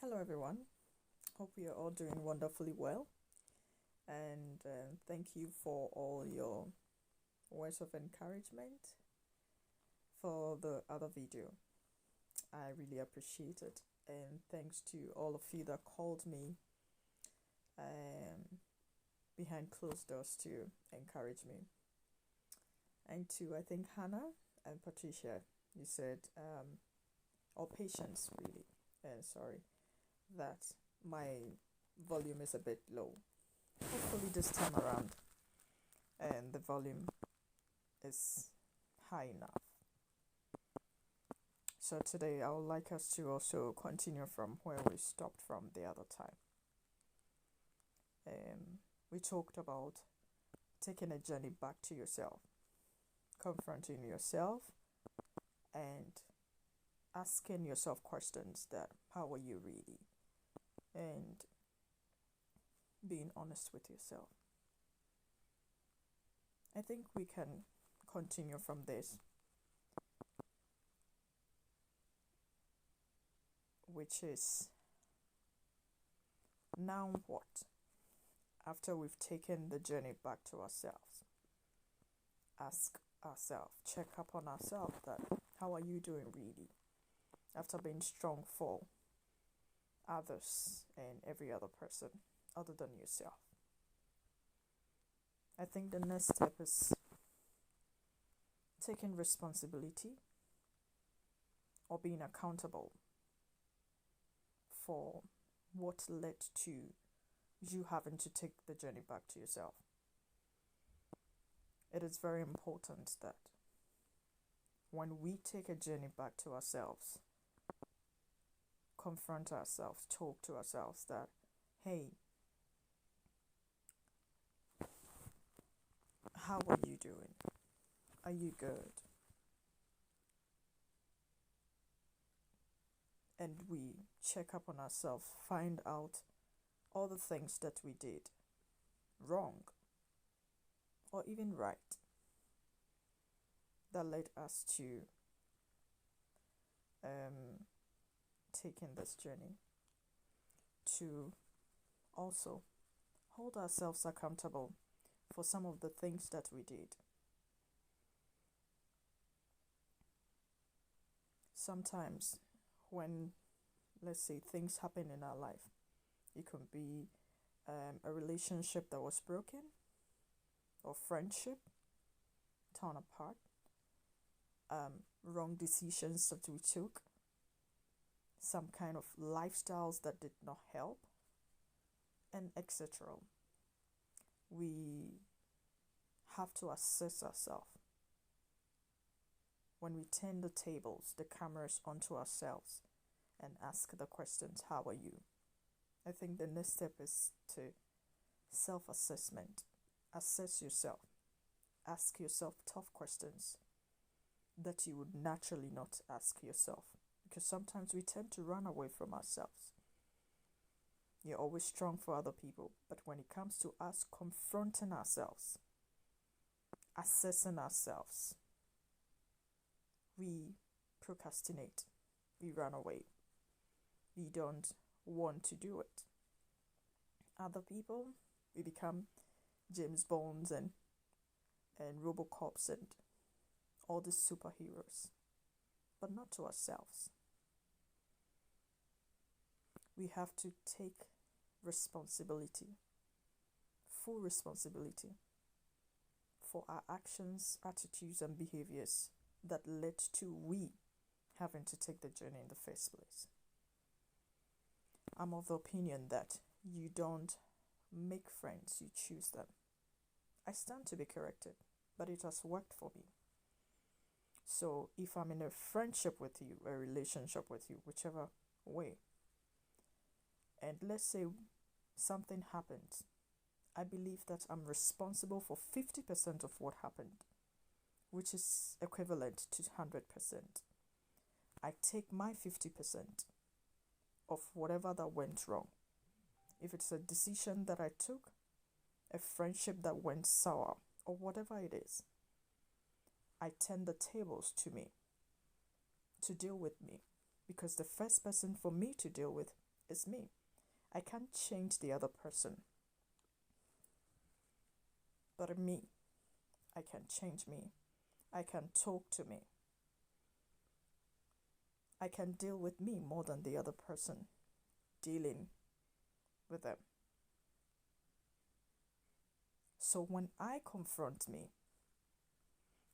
Hello, everyone. Hope you're all doing wonderfully well. And thank you for all your words of encouragement for the other video. I really appreciate it. And thanks to all of you that called me um, behind closed doors to encourage me. And to, I think, Hannah and Patricia, you said, or Patience, really. Sorry, that my volume is a bit low. Hopefully, this time around, and the volume is high enough. So, today I would like us to also continue from where we stopped from the other time. We talked about taking a journey back to yourself, confronting yourself, and asking yourself questions that how are you really, and being honest with yourself. I think we can continue from this, which is now what? After we've taken the journey back to ourselves, ask ourselves, check up on ourselves that how are you doing really? After being strong for others and every other person other than yourself. I think the next step is taking responsibility or being accountable for what led to you having to take the journey back to yourself. It is very important that when we take a journey back to ourselves, confront ourselves, talk to ourselves that, hey, how are you doing? Are you good? And we check up on ourselves, find out all the things that we did wrong or even right that led us to taking this journey, to also hold ourselves accountable for some of the things that we did. Sometimes when, let's say, things happen in our life, it could be a relationship that was broken or friendship torn apart, wrong decisions that we took, some kind of lifestyles that did not help, and etc. We have to assess ourselves. When we turn the tables, the cameras onto ourselves and ask the questions, how are you? I think the next step is to self-assessment. Assess yourself. Ask yourself tough questions that you would naturally not ask yourself, because sometimes we tend to run away from ourselves. You're always strong for other people, but when it comes to us confronting ourselves, assessing ourselves, we procrastinate, we run away, we don't want to do it. Other people, we become James Bonds and Robocops and all the superheroes, but not to ourselves. We have to take responsibility, full responsibility for our actions, attitudes, and behaviors that led to we having to take the journey in the first place. I'm of the opinion that you don't make friends, you choose them. I stand to be corrected, but it has worked for me. So if I'm in a friendship with you, a relationship with you, whichever way, and let's say something happens, I believe that I'm responsible for 50% of what happened, which is equivalent to 100%. I take my 50% of whatever that went wrong. If it's a decision that I took, a friendship that went sour, or whatever it is, I turn the tables to me, to deal with me, because the first person for me to deal with is me. I can't change the other person, but me, I can change me. I can talk to me. I can deal with me more than the other person dealing with them. So when I confront me,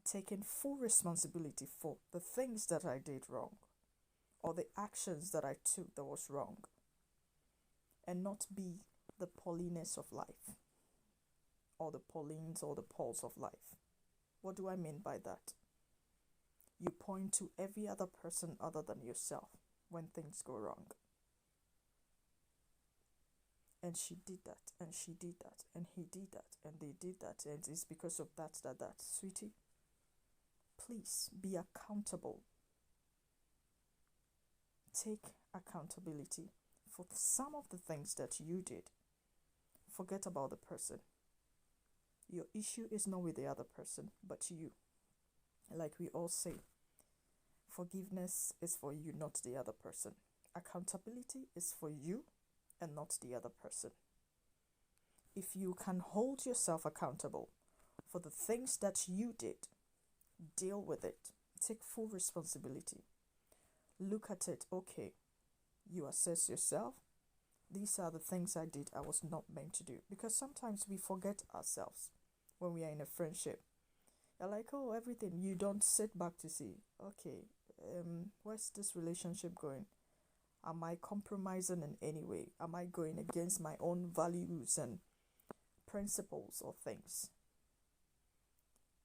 taking full responsibility for the things that I did wrong or the actions that I took that was wrong, and not be the Paulines of life or the Paulines or the Pauls of life. What do I mean by that? You point to every other person other than yourself when things go wrong. And she did that, and she did that, and he did that, and they did that, and it's because of that. Sweetie, please be accountable. Take accountability for some of the things that you did. Forget about the person. Your issue is not with the other person, but you. Like we all say, forgiveness is for you, not the other person. Accountability is for you and not the other person. If you can hold yourself accountable for the things that you did, deal with it. Take full responsibility. Look at it, okay. You assess yourself. These are the things I did I was not meant to do. Because sometimes we forget ourselves when we are in a friendship. You're like, oh, everything. You don't sit back to see, okay, where's this relationship going? Am I compromising in any way? Am I going against my own values and principles or things?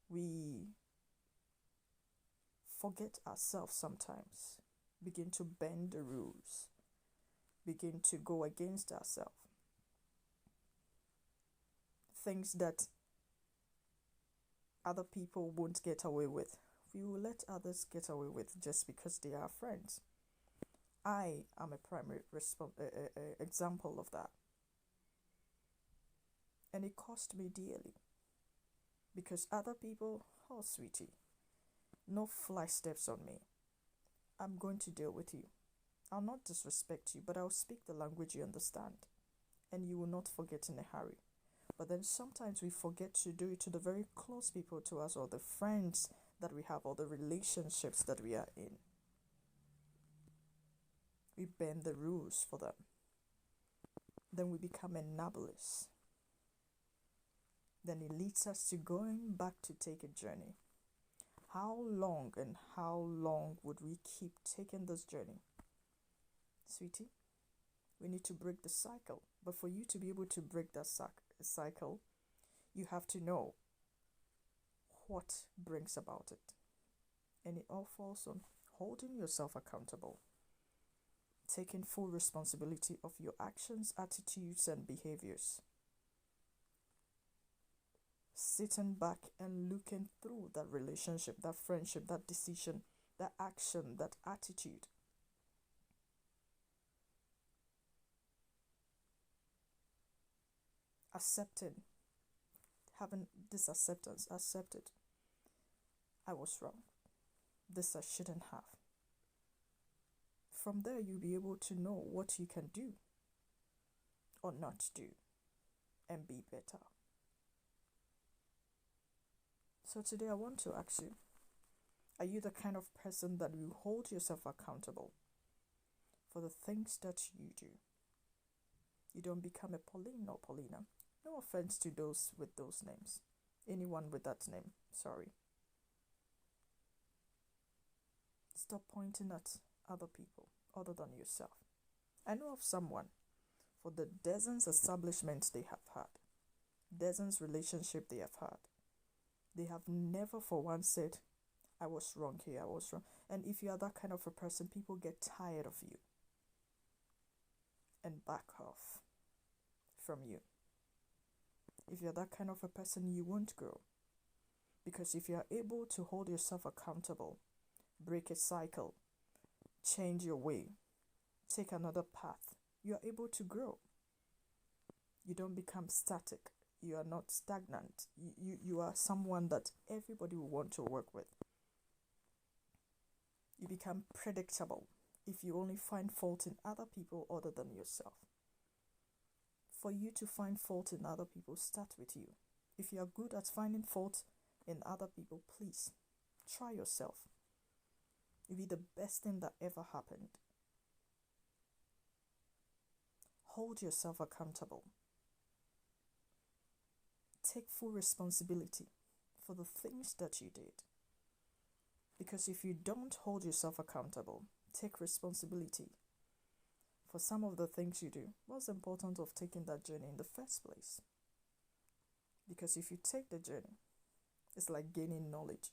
We forget ourselves sometimes, begin to bend the rules, begin to go against ourselves. Things that other people won't get away with, we will let others get away with just because they are friends. I am a primary example of that. And it cost me dearly. Because other people, oh sweetie, no fly steps on me. I'm going to deal with you. I'll not disrespect you, but I'll speak the language you understand. And you will not forget in a hurry. But then sometimes we forget to do it to the very close people to us, or the friends that we have, or the relationships that we are in. We bend the rules for them. Then we become enablers. Then it leads us to going back to take a journey. How long and how long would we keep taking this journey? Sweetie, we need to break the cycle. But for you to be able to break that cycle, you have to know what brings about it. And it all falls on holding yourself accountable, taking full responsibility of your actions, attitudes, and behaviors. Sitting back and looking through that relationship, that friendship, that decision, that action, that attitude. Accepting, having this acceptance, accept it. I was wrong. This I shouldn't have. From there, you'll be able to know what you can do or not do and be better. So today I want to ask you, are you the kind of person that will hold yourself accountable for the things that you do? You don't become a Pauline or Paulina. No offense to those with those names. Anyone with that name, sorry. Stop pointing at other people other than yourself. I know of someone, for the dozens establishments they have had, dozens relationship they have had, they have never for once said, I was wrong here, I was wrong. And if you are that kind of a person, people get tired of you and back off from you. If you're that kind of a person, you won't grow. Because if you are able to hold yourself accountable, break a cycle, change your way, take another path, you are able to grow. You don't become static. You are not stagnant. You are someone that everybody will want to work with. You become predictable. if you only find fault in other people other than yourself. For you to find fault in other people, start with you. If you are good at finding fault in other people, please try yourself. It'll be the best thing that ever happened. Hold yourself accountable. Take full responsibility for the things that you did. Because if you don't hold yourself accountable, take responsibility for some of the things you do, what's the importance of taking that journey in the first place? Because if you take the journey, it's like gaining knowledge.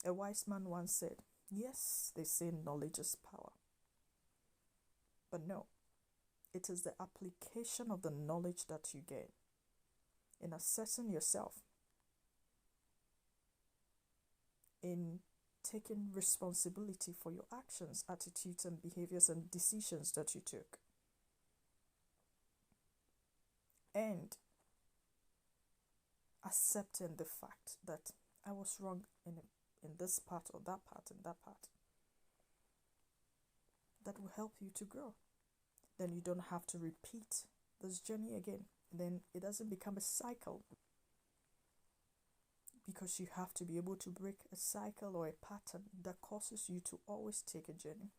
A wise man once said, yes, they say knowledge is power. But no, it is the application of the knowledge that you gain in assessing yourself, in taking responsibility for your actions, attitudes, and behaviors and decisions that you took. And accepting the fact that I was wrong in this part or that part and that part. That will help you to grow. Then you don't have to repeat this journey again. Then it doesn't become a cycle. Because you have to be able to break a cycle or a pattern that causes you to always take a journey.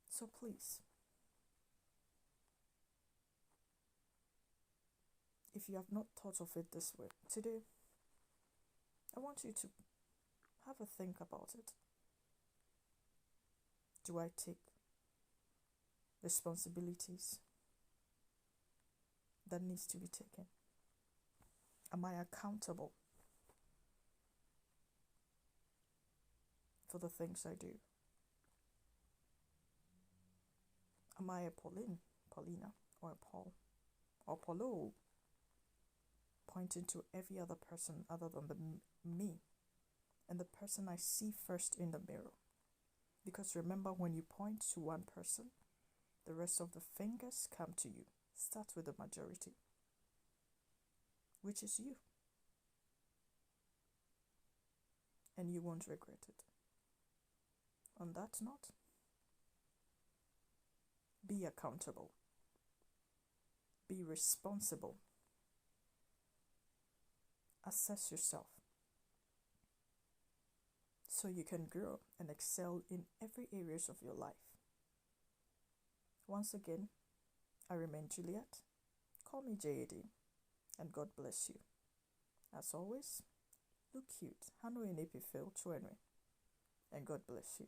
So please, if you have not thought of it this way, today, I want you to have a think about it. Do I take responsibilities that needs to be taken? Am I accountable for the things I do? Am I a Pauline, Paulina, or a Paul, or Paulo, pointing to every other person other than me and the person I see first in the mirror? Because remember, when you point to one person, the rest of the fingers come to you. Start with the majority, which is you. And you won't regret it. On that note, be accountable. Be responsible. Assess yourself so you can grow and excel in every areas of your life. Once again, I remain Juliet. Call me JAD, and God bless you. As always, look cute. Hano in Epifil Chuenwe, and God bless you.